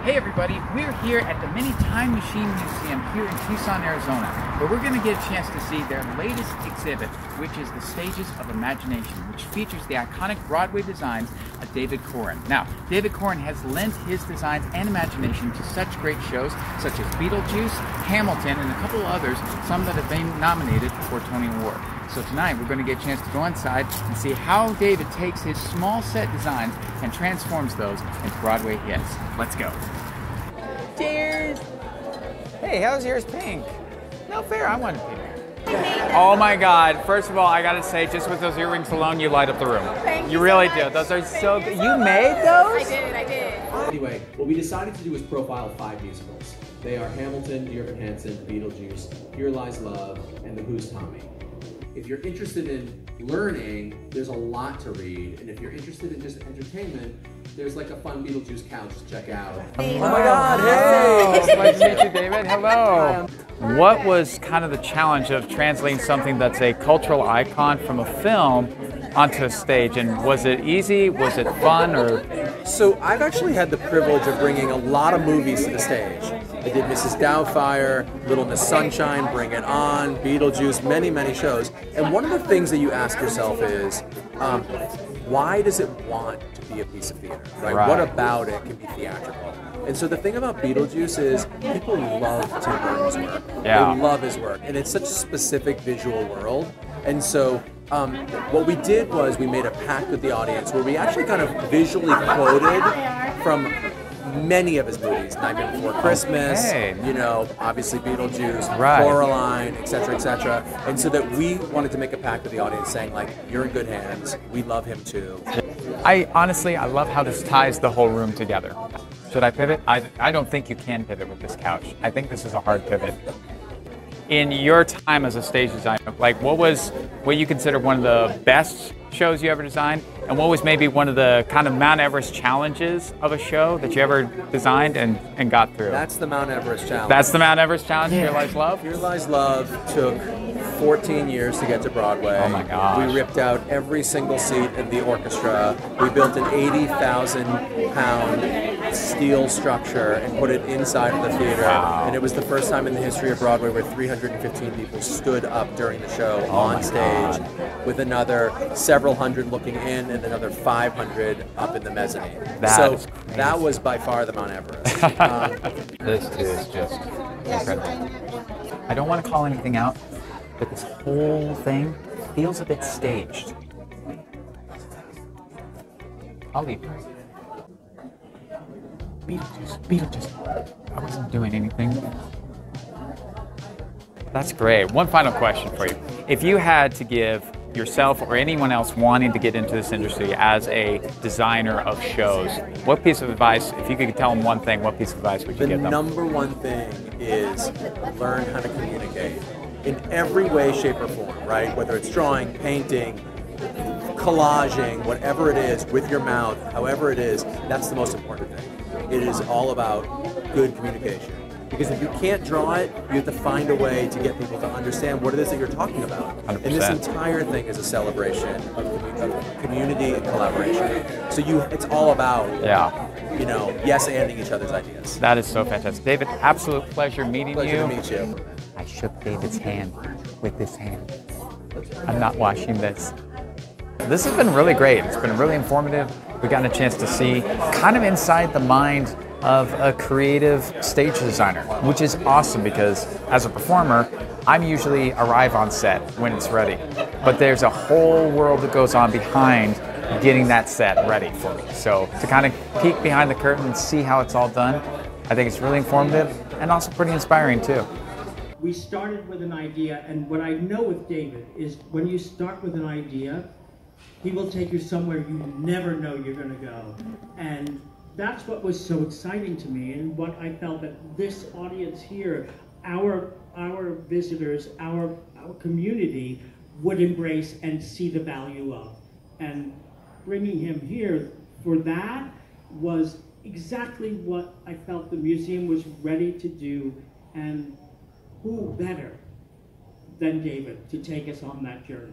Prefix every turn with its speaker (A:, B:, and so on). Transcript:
A: Hey everybody, we're here at the Mini Time Machine Museum here in Tucson, Arizona, where we're going to get a chance to see their latest exhibit, which is the Stages of Imagination, which features the iconic Broadway designs of David Korin. Now, David Korin has lent his designs and imagination to such great shows such as Beetlejuice, Hamilton, and a couple others, some that have been nominated for Tony Award. So tonight we're going to get a chance to go inside and see how David takes his small set designs and transforms those into Broadway hits. Let's go. Cheers! Hey, how's yours pink? No fair, I want pink. Oh my God, first of all, I gotta say, just with those earrings alone, you light up the room.
B: Thank
A: you
B: so
A: really
B: much.
A: do. Those are so good. You made those?
B: I did.
C: Anyway, what we decided to do was profile 5 musicals. They are Hamilton, Dear Evan Hansen, Beetlejuice, Here Lies Love, and The Who's Tommy. If you're interested in learning, there's a lot to read, and if you're interested in just entertainment, there's like a fun Beetlejuice couch to check out.
A: Oh my God, hey! It's nice to meet you, David. Hello. What was kind of the challenge of translating something that's a cultural icon from a film onto a stage, and was it easy? Was it fun? Or
D: So I've actually had the privilege of bringing a lot of movies to the stage. I did Mrs. Doubtfire, Little Miss Sunshine, Bring It On, Beetlejuice, many shows. And one of the things that you ask yourself is, why does it want to be a piece of theater, right? What about it can be theatrical? And so the thing about Beetlejuice is people love Tim Burton's work.
A: Yeah.
D: They love his work, and it's such a specific visual world. And so what we did was we made a pact with the audience where we actually kind of visually quoted from many of his movies, Nightmare Before Christmas, you know, obviously Beetlejuice, Coraline, etc., etc. And so that we wanted to make a pact with the audience saying, like, you're in good hands, we love him too.
A: I love how this ties the whole room together. Should I pivot? I don't think you can pivot with this couch. I think this is a hard pivot. In your time as a stage designer, like what you consider one of the best shows you ever designed, and what was maybe one of the kind of Mount Everest challenges of a show that you ever designed and got through?
D: That's the Mount Everest challenge.
A: That's the Mount Everest challenge, Here Lies Love?
D: Here Lies Love took 14 years to get to Broadway.
A: Oh my gosh.
D: We ripped out every single seat in the orchestra. We built an 80,000 pound steel structure and put it inside of the theater.
A: Wow.
D: And it was the first time in the history of Broadway where 315 people stood up during the show on stage, with another several hundred looking in and another 500 up in the mezzanine. That was by far the Mount Everest.
A: This is just incredible. I don't want to call anything out, but this whole thing feels a bit staged. I'll leave. Beetlejuice. I wasn't doing anything. That's great. One final question for you. If you had to give yourself or anyone else wanting to get into this industry as a designer of shows, what piece of advice, if you could tell them one thing, what piece of advice would you give them?
D: The number one thing is learn how to communicate in every way, shape, or form, right? Whether it's drawing, painting, collaging, whatever it is, with your mouth, however it is, that's the most important thing. It is all about good communication. Because if you can't draw it, you have to find a way to get people to understand what it is that you're talking about.
A: 100%.
D: And this entire thing is a celebration of community and collaboration. So it's all about, you know, yes-anding each other's ideas.
A: That is so fantastic. David, absolute pleasure meeting you.
D: Pleasure to meet you.
A: I shook David's hand with this hand. I'm not washing this. This has been really great. It's been really informative. We've gotten a chance to see kind of inside the mind of a creative stage designer, which is awesome because as a performer, I'm usually arrive on set when it's ready. But there's a whole world that goes on behind getting that set ready for me. So to kind of peek behind the curtain and see how it's all done, I think it's really informative and also pretty inspiring too.
E: We started with an idea, and what I know with David is when you start with an idea, he will take you somewhere you never know you're going to go. And that's what was so exciting to me, and what I felt that this audience here, our visitors, our community would embrace and see the value of. And bringing him here for that was exactly what I felt the museum was ready to do, and who better than David to take us on that journey.